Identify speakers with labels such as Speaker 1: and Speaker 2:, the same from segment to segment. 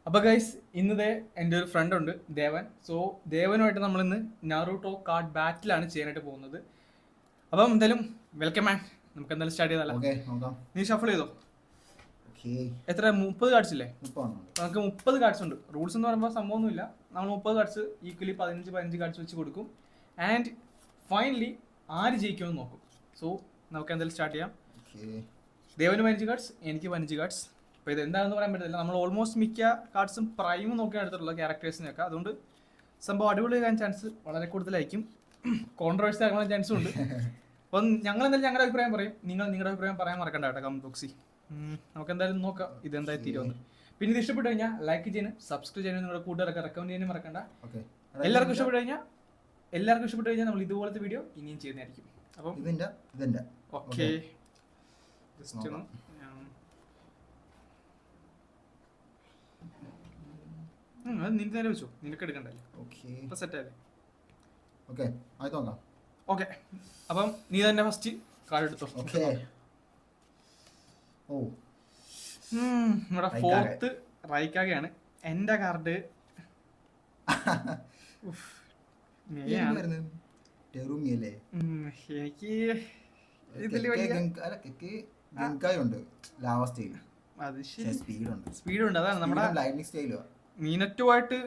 Speaker 1: അപ്പോൾ ഗൈസ് ഇന്നത്തെ എൻ്റെ ഒരു ഫ്രണ്ട് ഉണ്ട് ദേവൻ. സോ ദേവനുമായിട്ട് നമ്മൾ ഇന്ന് നാറൂട്ടോ കാർഡ് ബാറ്റിലാണ് ചെയ്യാനായിട്ട് പോകുന്നത്. അപ്പം എന്തായാലും വെൽക്കം മാൻ, നമുക്ക് എന്തായാലും സ്റ്റാർട്ട് ചെയ്താലോ. നീ ഷഫിൾ ചെയ്തോ. എത്ര 30 കാർഡ്സ് ഇല്ലേ? നമുക്ക് 30 കാർഡ്സ് ഉണ്ട്. റൂൾസ് എന്ന് പറയുമ്പോൾ സംഭവമൊന്നുമില്ല. നമ്മൾ 30 കാർഡ്സ് ഈക്വലി 15 കാർഡ്സ് വെച്ച് കൊടുക്കും. ആൻഡ് ഫൈനലി ആര് ജയിക്കുമെന്ന് നോക്കും. സോ നമുക്ക് എന്തായാലും സ്റ്റാർട്ട് ചെയ്യാം. ദേവന് 15 കാർഡ്സ്, എനിക്ക് 15 കാർഡ്സ്. അപ്പോൾ ഇത് എന്താണെന്ന് പറയാൻ പറ്റത്തില്ല. നമ്മൾ ഓൾമോസ്റ്റ് മിക്ക കാർഡ്സും പ്രൈം നോക്കിയാണ് എടുത്തിട്ടുള്ള ക്യാരക്ടേഴ്സിനൊക്കെ. അതുകൊണ്ട് സംഭവം അടിപൊളിയാകാൻ ചാൻസ് വളരെ കൂടുതലായിരിക്കും. കോൺട്രവേഴ്സി ആകാൻ ചാൻസും ഉണ്ട്. അപ്പം ഞങ്ങൾ എന്തായാലും ഞങ്ങളുടെ അഭിപ്രായം പറയും. നിങ്ങൾ നിങ്ങളുടെ അഭിപ്രായം പറയാൻ മറക്കണ്ട കേട്ടോ കമന്റ് ബോക്സിൽ. നമുക്ക് എന്തായാലും നോക്കാം ഇതെന്തായാലും തീരുമെന്ന്. പിന്നെ ഇത് ഇഷ്ടപ്പെട്ടു കഴിഞ്ഞാൽ ലൈക്ക് ചെയ്യാനും സബ്സ്ക്രൈബ് ചെയ്യാനും നിങ്ങളുടെ കൂട്ടുകാരൊക്കെ റെക്കമെൻഡ് ചെയ്യാനും മറക്കണ്ട. എല്ലാവർക്കും ഇഷ്ടപ്പെട്ടു കഴിഞ്ഞാൽ നമ്മൾ ഇതുപോലത്തെ വീഡിയോ ഇനിയും ചെയ്യുന്നതായിരിക്കും. അപ്പം ഓക്കെ, ജസ്റ്റ് അത് നിന്റെ നേരെ വെച്ചോ, നിനക്ക് എടുക്കണ്ടല്ലേ. ഇപ്പൊ സെറ്റ് ആയില്ലേ? ഓക്കെ, അപ്പം നീ തന്നെ ഫസ്റ്റ് കാർഡ് എടുത്തോ. നമ്മുടെ ഫോർത്ത് റൈക്കാകയാണ്. എന്റെ കാർഡ് എനിക്ക് ഇതില് സ്പീഡുണ്ട്. അതാണ് നമ്മുടെ മീനറ്റുമായിട്ട്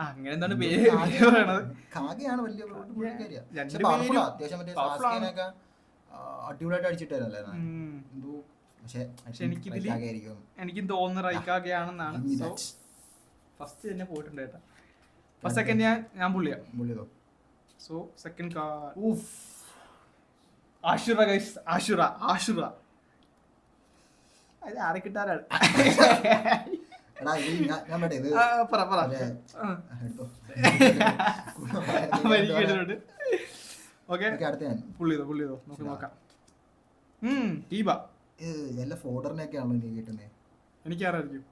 Speaker 1: അങ്ങനെ എന്താണ് പേര്
Speaker 2: അടിപൊളിയായിട്ട് അടിച്ചിട്ടല്ലേ.
Speaker 1: എനിക്കും തോന്നുന്ന റൈക്കാകയാണെന്നാണ്. ഫസ്റ്റ് തന്നെ പോയിട്ടുണ്ട് കേട്ടോ. ഫസ്റ്റ് സെക്കൻഡ് ഞാൻ പുള്ളിയോ. So second card Ashura guys. Ashura അത് ആരെ കിട്ടാനാണ്. പുള്ളിയതോ നമുക്ക് നോക്കാം. എനിക്കറിയാം.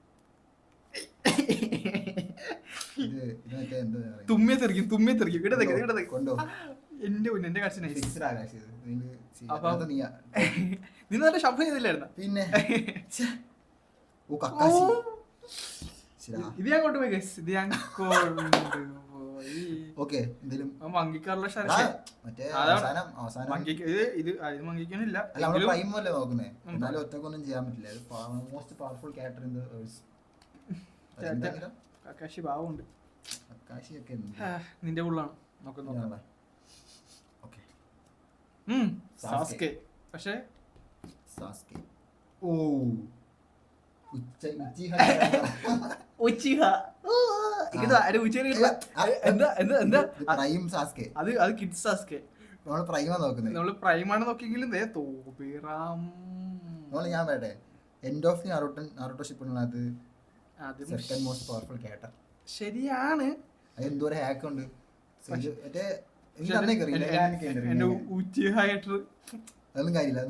Speaker 1: തുമ്മിയെ തെറിക്കും. എന്റെ കാഴ്ച നീ നല്ല ഷഫിൾ ചെയ്തില്ലായിരുന്ന?
Speaker 2: പിന്നെ
Speaker 1: ഇത് ഞാൻ കൊണ്ടുപോയി ഗൈസ്. ഇത് ഞാൻ മങ്കിക്കാറുള്ള മങ്കിക്കാനില്ല. കക്കാശി ഭാവമുണ്ട്. നിന്റെ ഉള്ളാണ് നോക്കാം. പക്ഷേ നമ്മള് പ്രൈമാണ് നോക്കിയെങ്കിലും
Speaker 2: ഞാൻ പറയട്ടെ, എൻഡ് ഓഫ് ദി നാറുട്ടോ ഷിപ്പിനകത്ത് സെക്കൻഡ് മോസ്റ്റ് പവർഫുൾ ക്യാരക്ടർ ശരിയാണ്. എന്തോരം ഹാക്ക് ഉണ്ട്. അതൊന്നും കാര്യമില്ല.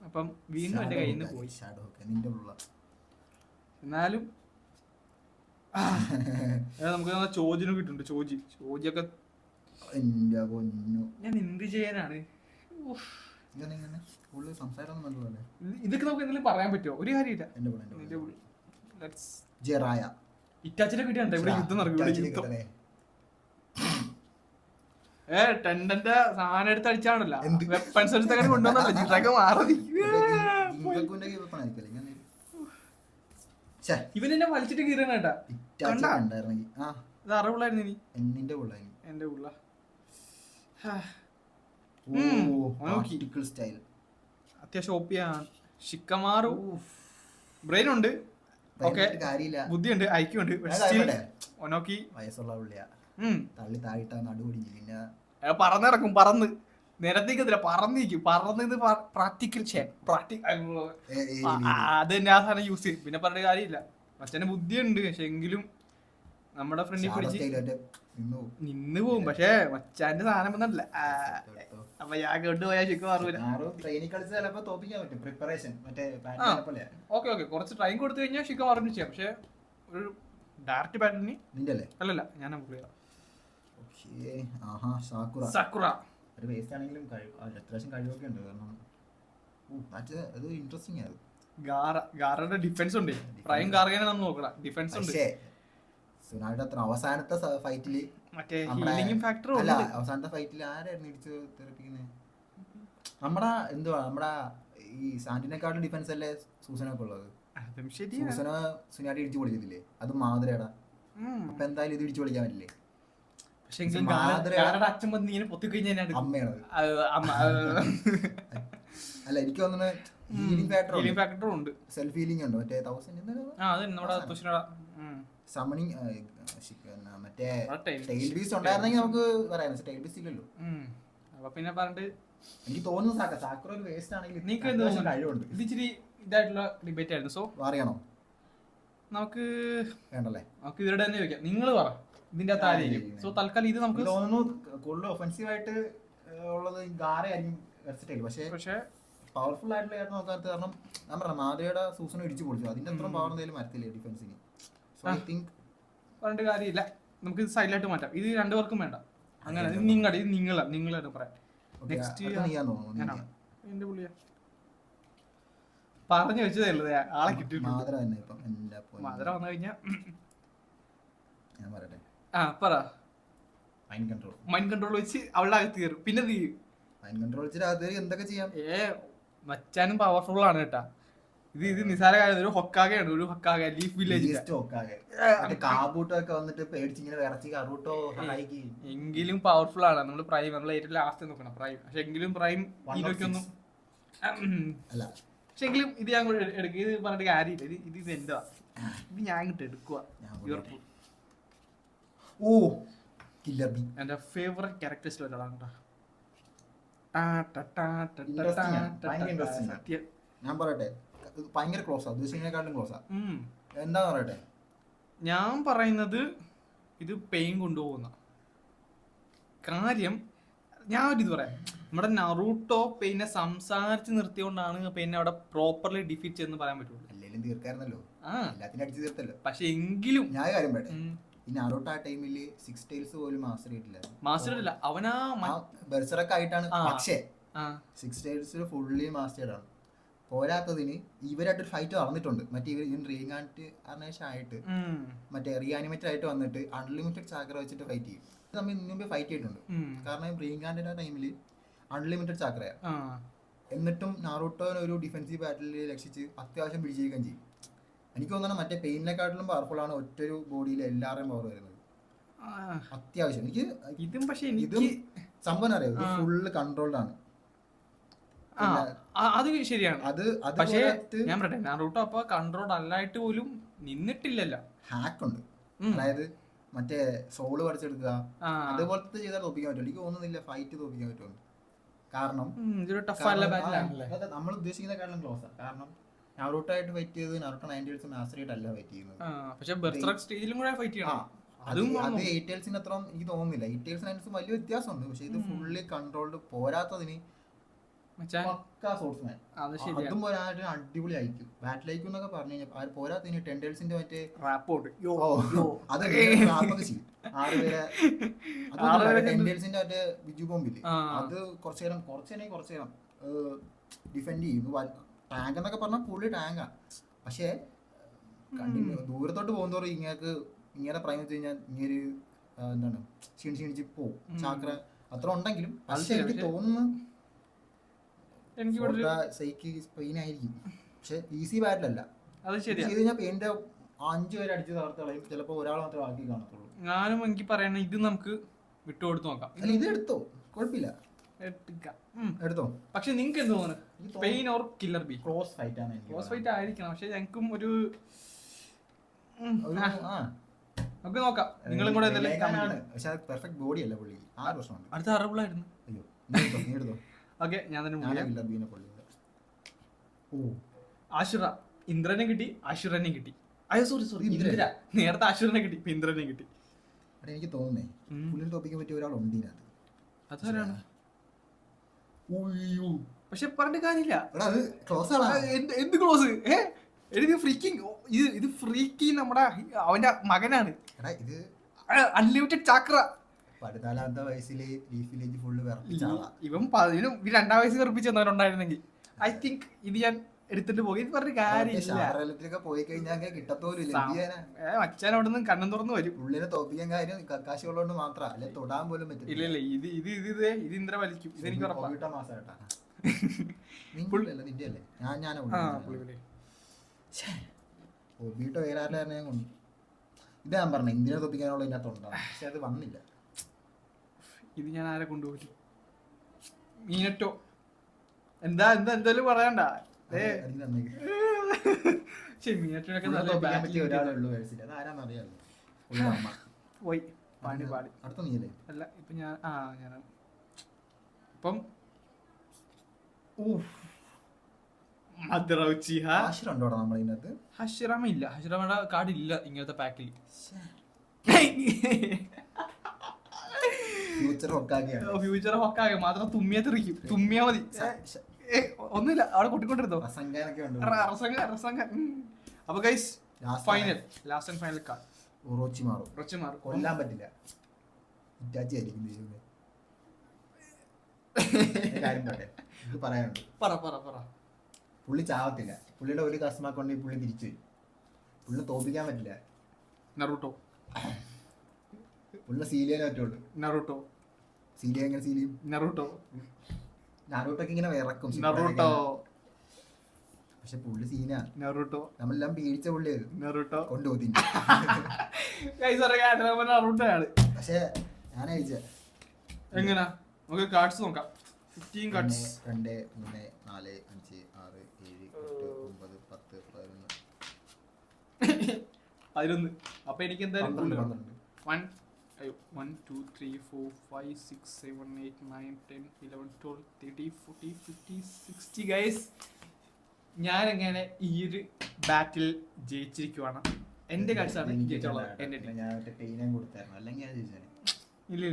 Speaker 1: അപ്പം വീണ്ടും എന്റെ കയ്യിൽ നിന്ന് പോയി. എന്നാലും നമുക്ക് ചോദ്യം കിട്ടുന്നുണ്ട്. ചോദ്യമൊക്കെ ഞാൻ എന്ത് ചെയ്യാനാണ്? ഇതൊക്കെ നമുക്ക് എന്തെങ്കിലും പറയാൻ പറ്റുമോ? ഒരു കാര്യമില്ല. ഇറ്റാച്ചിനെ കിട്ടിയാണ് ഇവിടെ യുദ്ധം നടക്കും. ടെൻഡന്റെ സാധനം എടുത്ത് അടിച്ചാണല്ലോ. വെപ്പൺസ് എടുത്തൊക്കെ കൊണ്ടുവന്നല്ലോ. മാറി ഇവൻ എന്നെ വലിച്ചിട്ട് കീറാണ് കേട്ടാ. അറിവുള്ളായിരുന്നു നീ. എന്റെ ഉള്ള അത്യാവശ്യം ഓപ്പിയാണ്. ഷിക്കമാറു ബ്രെയിൻ ഉണ്ട്, ഓക്കെ, ബുദ്ധിയുണ്ട്, ഐക്യുണ്ട്. ഒനോക്കി
Speaker 2: വയസ്സുള്ള പുള്ളിയാ. തള്ളി താഴിട്ട നടുപിടിഞ്ഞു. പിന്നെ
Speaker 1: പറന്നിറക്കും. നിരത്തിക്കത്തില്ല, പറന്നിരിക്കും. പറന്നത് പ്രാക്ടിക്കൽ അത് തന്നെ ആ സാധനം യൂസ് ചെയ്യും. പിന്നെ പറഞ്ഞ കാര്യമില്ല. മച്ചന്റെ ബുദ്ധിയുണ്ട്, പക്ഷെ എങ്കിലും നമ്മുടെ ഫ്രണ്ടിൽ പിടിച്ച് നിന്ന് പോവും. പക്ഷെ മച്ചാന്റെ സാധനം വന്നിട്ടില്ല. അപ്പൊ ഞാൻ കൊണ്ടുപോയാൽ ശരിക്കും മാറൂല. ഓക്കെ, കുറച്ച് ടൈം കൊടുത്തു കഴിഞ്ഞാൽ ശരിക്കും മാറുന്നു ചെയ്യാം. പക്ഷെ ഒരു ഡയറക്റ്റ് ബാറ്റിന് അല്ലല്ല, ഞാൻ
Speaker 2: സാക്കുറ ഒരു വേസ്റ്റ് ആണെങ്കിലും അത്യാവശ്യം കഴിവൊക്കെ ഉണ്ട്. കാരണം അത് ഇൻട്രസ്റ്റിംഗ് ആണ്.
Speaker 1: ഗാറയുടെ ഡിഫൻസ് ഉണ്ട്. പ്രൈം ഗാർഗനെ നമ്മൾ നോക്കണം, ഡിഫൻസ് ഉണ്ട്.
Speaker 2: പക്ഷേ സുനായുടെ അത്ര അവസാനത്തെ ഫൈറ്റില്
Speaker 1: മറ്റേ ഹീലിംഗ് ഫാക്ടർ
Speaker 2: അല്ല, അവസാനത്തെ ഫൈറ്റിൽ ആരായിരുന്നു ഇടിച്ച് തെറിപ്പിക്കുന്നത്? നമ്മുടെ ഈ സാന്റിനെക്കാളും ഡിഫൻസ് അല്ലേ സൂസനൊക്കെ ഉള്ളത്. സൂസന സുനാട്ടി ഇടിച്ചു പൊളിക്കത്തില്ലേ? അത് മാതിരടാ. അപ്പൊ എന്തായാലും ഇത് ഇടിച്ചു പൊളിക്കാൻ പറ്റില്ലേ? അമ്മയാണത്. അല്ല, എനിക്ക് തോന്നുന്നത് ഹീലിംഗ് ഫാക്ടർ ഉണ്ട്, സെൽഫ് ഹീലിംഗ് ഉണ്ട്. മറ്റേ 1000 സമ്മണിങ് മറ്റേ ടെയിൽ ബീസ്റ്റ് ഉണ്ടായിരുന്നെങ്കിൽ നമുക്ക് പറയാം. ടെയിൽ ബീസ്റ്റ് ഇല്ലല്ലോ.
Speaker 1: അപ്പൊ പിന്നെ പറഞ്ഞിട്ട്
Speaker 2: എനിക്ക് തോന്നുന്നു സാക്കുറ ഒരു വേസ്റ്റ് ആണെങ്കിൽ കഴിവുണ്ട്.
Speaker 1: ഇത് ഇച്ചിരി ഇതായിട്ടുള്ള ഡിബേറ്റ് ആയിരുന്നു. സോ
Speaker 2: അറിയണോ?
Speaker 1: നമുക്ക്
Speaker 2: വേണ്ടല്ലേ?
Speaker 1: നമുക്ക് ഇവരുടെ തന്നെ ചോദിക്കാം. നിങ്ങൾ പറ ഇതിന്റെ അകത്ത് ആരെയും. സോ തൽക്കാലം ഇത് നമുക്ക്
Speaker 2: തോന്നുന്നു കൂടുതൽ ഒഫൻസീവ് ആയിട്ട് ഉള്ളത് ഗാരയായിരിക്കും വെർസറ്റൈൽ. പക്ഷേ പവർഫുൾ ആയിട്ടുള്ള ആയിട്ട് നോക്കാത്ത കാരണം ഞാൻ പറഞ്ഞ മാധവയുടെ സൂസനെ ഇടിച്ചു പൊളിച്ചു. അതിന്റെ അത്ര പവർ എന്തെങ്കിലും വരത്തില്ലേ ഡിഫൻസിന്? സോ ഐ തിങ്ക്
Speaker 1: പറഞ്ഞിട്ട് കാര്യമില്ല, നമുക്ക് ഇത് സൈഡിലായിട്ട് മാറ്റാം. ഇത് രണ്ടുപേർക്കും വേണ്ട. അങ്ങനെ ഇത് നിങ്ങളാണ് പറയാം. നെക്സ്റ്റ് എന്റെ പുള്ളിയാ പറഞ്ഞു വെച്ചതേ ഉള്ളത്. ആളെ കിട്ടിയിട്ടുണ്ട്. മാതര വന്നു കഴിഞ്ഞാ
Speaker 2: ഞാൻ പറയട്ടെ.
Speaker 1: പറ.
Speaker 2: മൈൻഡ്
Speaker 1: കൺട്രോൾ വെച്ച് അവളുടെ അകത്ത് കയറും. പിന്നെ
Speaker 2: മൈൻഡ് കൺട്രോൾ വെച്ചിട്ട് എന്തൊക്കെ ചെയ്യാം.
Speaker 1: മച്ചാനും പവർഫുൾ ആണ് കേട്ടാ. ഇത് നിസാര കാര്യം. ഒരു ഹൊക്കാഗയാണ്, ഒരു ഹൊക്കാഗ ലീഫ് വില്ലേജ് എങ്കിലും പവർഫുൾ ആണ്. നമ്മള് പ്രൈം നമ്മൾ ഏറ്റവും ലാസ്റ്റ് നോക്കണം പ്രൈം. പക്ഷെ എങ്കിലും പ്രൈം ഹീറോയ്ക്കൊന്നും
Speaker 2: അല്ല.
Speaker 1: പക്ഷെ എങ്കിലും ഇത് ഞാൻ എടുക്കുക. ഇത് പറഞ്ഞിട്ട് കാര്യമില്ല. ഇത് എന്താ ഇത് ഞാൻ ഇങ്ങോട്ട് എടുക്കുക. എന്റെ ഫേവറേറ്റ് ക്യാരക്ടേഴ്സിൽ ഒരാളാണ്.
Speaker 2: ഞാൻ പറയട്ടെ, ഭയങ്കര ക്ലോസാ. ദുശീനെക്കാട്ടും ക്ലോസാ. എന്താ പറയട്ടെ?
Speaker 1: ഞാൻ പറയുന്നത് ഇത് പെയിൻ കൊണ്ടുപോകുന്ന കാര്യം. ഞാൻ ഒരു ഇത് പറയാം. നമ്മുടെ നറൂട്ടോ പെയിനെ സംസാരിച്ച് നിർത്തിയോണ്ടാണ് പെയിനെ അവിടെ പ്രോപ്പർലി ഡിഫീറ്റ് ചെയ്തെന്ന് പറയാൻ പറ്റുള്ളൂ.
Speaker 2: അല്ലെങ്കിലും തീർക്കായിരുന്നല്ലോ, എല്ലാത്തിനും അടിച്ചു തീർത്തല്ലോ.
Speaker 1: പക്ഷെ എങ്കിലും
Speaker 2: ഞാൻ കാര്യം പറയട്ടെ, ഈ നറൂട്ടോ ആ ടൈമില് 6 ടൈൽസ് പോലും മാസ്റ്റർ
Speaker 1: ചെയ്തിട്ടില്ല. അവനാ
Speaker 2: ബെർസറൊക്കെ ആയിട്ടാണ്. പക്ഷേ 6 ടൈൽസ് ഫുള്ളി മാസ്റ്റേർഡ് ആണ്. പോരാത്തതിന് ഇവരായിട്ടൊരു ഫൈറ്റ് നടന്നിട്ടുണ്ട്. മറ്റേ ഇവർ റീആനിമേറ്റ് ആയിട്ട് മറ്റേ റീആനിമേറ്റഡ് ആയിട്ട് വന്നിട്ട് അൺലിമിറ്റഡ് ചാക്ര വെച്ചിട്ട് ഫൈറ്റ് ചെയ്യും. തമ്മിൽ മുമ്പേ ഫൈറ്റ് ചെയ്തിട്ടുണ്ട്. കാരണം റീഗാൻഡിന്റെ ടൈമില് അൺലിമിറ്റഡ് ചാക്രയാണ്. എന്നിട്ടും നാറൂട്ടോനെ ഒരു ഡിഫെൻസീവ് ബാറ്റിൽ രക്ഷിച്ച് അത്യാവശ്യം വിജയിക്കുകയും ചെയ്യും. എനിക്ക് തോന്നുന്നു മറ്റേ പെയിനെക്കാട്ടിലും പവർഫുൾ ആണ് ഒറ്റൊരു ബോഡിയിൽ എല്ലാവരുടെയും പവർ വരുന്നത്. അത്യാവശ്യം എനിക്ക് ഇതും സംഭവം അറിയാം. ഇത് ഫുള്ള് കൺട്രോൾഡ് ആണ്.
Speaker 1: അത് ശരിയാണ്. പക്ഷേ ഞാൻ പറയട്ടെ, നാറൂട്ടോ അപ്പൊ കൺട്രോൾഡ് അല്ലായിട്ട് പോലും നിന്നിട്ടില്ലല്ലോ.
Speaker 2: ഹാക്ക് ഉണ്ട്. അതായത് മറ്റേ സോള് പറിച്ചെടുക്കുക, അതുപോലത്തെ ചെയ്താൽ തോപ്പിക്കാൻ പറ്റും. എനിക്ക് തോന്നുന്നില്ല ഫൈറ്റ് തോപ്പിക്കാൻ പറ്റും. കാരണം നമ്മൾ ഉദ്ദേശിക്കുന്ന കാര്യം ക്ലോസ് ആണ്. കാരണം നാറൂട്ടോ ആയിട്ട് ഫൈറ്റ് ചെയ്ത് നാറൂട്ടോ 9 ടൈൽസ് മാസ്റ്റർ ആയിട്ട് അല്ല ഫൈറ്റ് ചെയ്യുന്നത്. അത് 8 ടൈൽസിന് അത്ര എനിക്ക് തോന്നുന്നില്ല. 8 ടൈൽസ് 9 ടൈൽസ് വലിയ വ്യത്യാസമുണ്ട്. പക്ഷെ ഇത് ഫുള്ളി കൺട്രോൾഡ്. പോരാത്തതിന് അതും പോരാട്ട് അടിപൊളി അയക്കും. ബാറ്റിൽ അയക്കും എന്നൊക്കെ പറഞ്ഞു കഴിഞ്ഞാൽ പോരാത്തതിന് 10 ടൈൽസിന്റെ മറ്റേ അതൊക്കെ ചെയ്യും. 6 പേരെ 10 ടൈൽസിന്റെ മറ്റേ ബിജു ബോംബില്ലേ, അത് കുറച്ചു നേരം ഡിഫെൻഡ് ചെയ്യും. ടാങ്ക് എന്നൊക്കെ പറഞ്ഞാൽ പുള്ളി ടാങ്കാ. പക്ഷേ ദൂരത്തോട്ട് പോകുന്നതോറും ഇങ്ങനെ പ്രൈം വെച്ച് കഴിഞ്ഞാൽ ഇങ്ങനെ എന്താണ് ക്ഷീണിച്ച് പോവും. ചാക്ര അത്ര ഉണ്ടെങ്കിലും പക്ഷെ എനിക്ക് തോന്നുന്നു പെയിനായിരിക്കും. പക്ഷെ ഈസി ബാറ്റിലല്ല. ചെയ്ത് കഴിഞ്ഞാൽ പെയിന്റെ 5 പേര് അടിച്ച് തകർത്ത് കളയും. ചിലപ്പോ ഒരാൾ മാത്രമേ ബാക്കി കാണത്തുള്ളൂ.
Speaker 1: ഞാനും എനിക്ക് പറയണ ഇത് നമുക്ക് വിട്ടുകൊടുത്ത് നോക്കാം.
Speaker 2: അല്ല, ഇത് എടുത്തോ, കുഴപ്പമില്ല, എടുത്തോ.
Speaker 1: പക്ഷെ നിങ്ങൾക്ക് എന്ത് തോന്നുന്നു? Pain or killer B?
Speaker 2: Close fight ആണ്.
Speaker 1: ക്ലോസ് ഫൈറ്റ് ആയിരിക്കണം. പക്ഷെ ഞങ്ങൾക്കും ഒരു നമുക്ക് നോക്കാം. നിങ്ങളും കൂടെ
Speaker 2: പെർഫെക്റ്റ് ബോഡി അല്ല പുള്ളി.
Speaker 1: അടുത്ത അറബിളായിരുന്നു. ഓക്കെ, ഞാൻ തന്നെ ആശുറ ഇന്ദ്രനെ കിട്ടി, അശുരനെ കിട്ടി. അയ്യോ സോറി ഇന്ദ്ര. നേരത്തെ അശുരനെ കിട്ടി, ഇപ്പൊ ഇന്ദ്രനെ കിട്ടി.
Speaker 2: എനിക്ക് തോന്നുന്നേ പുള്ളിനെ തോപ്പിക്കാൻ പറ്റിയ ഒരാളുണ്ട് ഇതിനകത്ത്.
Speaker 1: അതാരാണ്? പക്ഷെ പറഞ്ഞിട്ട് കാര്യമില്ല. എന്ത് ക്ലോസ്? ഇത് ഫ്രീക്കിങ് നമ്മുടെ അവന്റെ മകനാണ്. അൺലിമിറ്റഡ് ചാക്ര.
Speaker 2: 14ാമത്തെ വയസ്സില് ലീഫ് വില്ലേജ് ഫുള്ള് വിറപ്പിച്ചാളാ.
Speaker 1: ഇവൻ 2ാം വയസ്സിൽ ഉറപ്പിച്ച് തന്നവരുണ്ടായിരുന്നെങ്കിൽ ഐ തിങ്ക് ഇത് ഞാൻ എടുത്തിട്ട് പോയി. ഇത് പറഞ്ഞ കാര്യമില്ല.
Speaker 2: പോയി കഴിഞ്ഞാൽ കിട്ടത്തോലില്ല.
Speaker 1: അച്ഛൻ അവിടെ നിന്ന് കണ്ണും തുറന്നു വരും.
Speaker 2: പുള്ളിനെ തോപ്പിക്കാൻ കാര്യം കക്കാശി ഉള്ളതുകൊണ്ട് മാത്രം അല്ലെ തൊടാൻ പോലും പറ്റില്ല.
Speaker 1: ഇല്ല ഇത് ഇന്ദ്ര വലിക്കും. ഇതെനിക്ക് ഉറപ്പാണ്.
Speaker 2: മാസായിട്ടാ നിന്റെ അല്ലേ ഞാൻ ഒബീട്ടോ വേറെ ഞാൻ കൊണ്ട് ഇത് ഞാൻ പറഞ്ഞു ഇന്ത്യനെ തോപ്പിക്കാനുള്ള ഇതിനകത്തുണ്ടാവും. പക്ഷെ അത് വന്നില്ല.
Speaker 1: ഇത് ഞാൻ ആരെ കൊണ്ടുപോയി മീനറ്റോ എന്തായാലും പറയണ്ട. പോയി പാടി പാടി
Speaker 2: അടുത്ത നീയല്ലേ?
Speaker 1: അല്ല ഇപ്പൊ ഞാൻ ഇപ്പം ഹഷിറാമ ഇല്ല. ഹഷിറാമയുടെ കാർഡ് ഇല്ല ഇങ്ങനത്തെ പാക്കിൽ. ഫ്യൂച്ചർ ഹൊക്കാകെ മാത്രം തുമ്മിയാ തെറിക്കും. തുമ്മിയാ മതി. ഒന്നുമില്ല അവിടെ കൊട്ടിക്കൊണ്ടിരുന്നോ. അപ്പൊ guys last and final card
Speaker 2: Orochimaru. കൊല്ലാൻ പറ്റില്ല. ഇറ്റാച്ചി ആയിരിക്കും. ഇത് പറയാനുണ്ട്. പുള്ളി ചാവത്തില്ല. പുള്ളിയുടെ ഒരു കസ്റ്റമർ കൊണ്ട് പുള്ളി തിരിച്ചു വരും. പുള്ളിനെ തോപ്പിക്കാൻ പറ്റില്ല.
Speaker 1: നറൂട്ടോ
Speaker 2: പുള്ളിനെ സീൽ ചെയ്യാൻ പറ്റുള്ളൂ.
Speaker 1: നറൂട്ടോ
Speaker 2: സീൽ ചെയ്യാൻ എങ്ങനെ സീൽ ചെയ്യും? നാരൂട്ടൊക്കെ ഇങ്ങനെ വിറക്കും. പക്ഷെ പുള്ളി സീനാ.
Speaker 1: നറൂട്ടോ
Speaker 2: നമ്മളെല്ലാം പേടിച്ച പുള്ളി കൊണ്ടുപോയി. പക്ഷെ ഞാൻ അയച്ച
Speaker 1: എങ്ങനാ നമുക്ക് കാർഡ്സ് നോക്കാം. 15 കാർഡ്സ്.
Speaker 2: 2 3 4 5 6 7 8 9 10
Speaker 1: 11. അപ്പൊ എനിക്ക് എന്തായാലും 1 2 3 4 5 6 7 8 9 10 11 12 13 14 15 16 ഗൈസ്. ഞാൻ എങ്ങനെ ഈ ഒരു ബാറ്റിൽ ജയിച്ചിരിക്കുവാണ്. എന്റെ കാഴ്ചയാണ് ജയിച്ചോളാം. ഇല്ല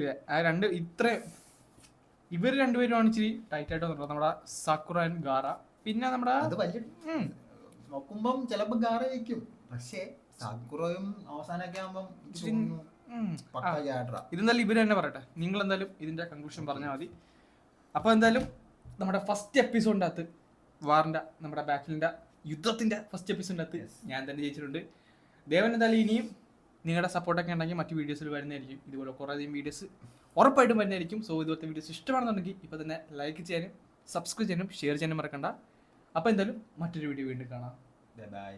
Speaker 1: ഇവർ രണ്ടുപേരുമാണ് ഇച്ചിരി ടൈറ്റ് ആയിട്ട് വന്നിട്ടുള്ളത്. നമ്മുടെ സാക്കുറ ആൻഡ് ഗാറ. പിന്നെ നമ്മുടെ
Speaker 2: നോക്കുമ്പം ചിലപ്പോ ഗാറ ജയിക്കും. പക്ഷേ സാക്കുറയും അവസാനമൊക്കെ ആകുമ്പം
Speaker 1: ഇതെന്തായാലും ഇവര് തന്നെ പറയട്ടെ. നിങ്ങൾ എന്തായാലും ഇതിന്റെ കൺക്ലൂഷൻ പറഞ്ഞാൽ മതി. അപ്പൊ എന്തായാലും നമ്മുടെ ഫസ്റ്റ് എപ്പിസോഡിന്റെ അകത്ത് വാറിന്റെ നമ്മുടെ ബാറ്റിലിന്റെ യുദ്ധത്തിന്റെ ഫസ്റ്റ് എപ്പിസോഡിന്റെ അകത്ത് ഞാൻ തന്നെ ജയിച്ചിട്ടുണ്ട്. ദേവൻ എന്തായാലും ഇനിയും നിങ്ങളുടെ സപ്പോർട്ടൊക്കെ ഉണ്ടെങ്കിൽ മറ്റു വീഡിയോസിൽ വരുന്നതായിരിക്കും. ഇതുപോലെ കുറേയധികം വീഡിയോസ് ഉറപ്പായിട്ടും വരുന്നതായിരിക്കും. സോ ഇതുപോലത്തെ വീഡിയോസ് ഇഷ്ടമാണെന്നുണ്ടെങ്കിൽ ഇപ്പോൾ തന്നെ ലൈക്ക് ചെയ്യാനും സബ്സ്ക്രൈബ് ചെയ്യാനും ഷെയർ ചെയ്യാനും മറക്കണ്ട. അപ്പോൾ എന്തായാലും മറ്റൊരു വീഡിയോ വീണ്ടും കാണാം.
Speaker 2: ബൈ.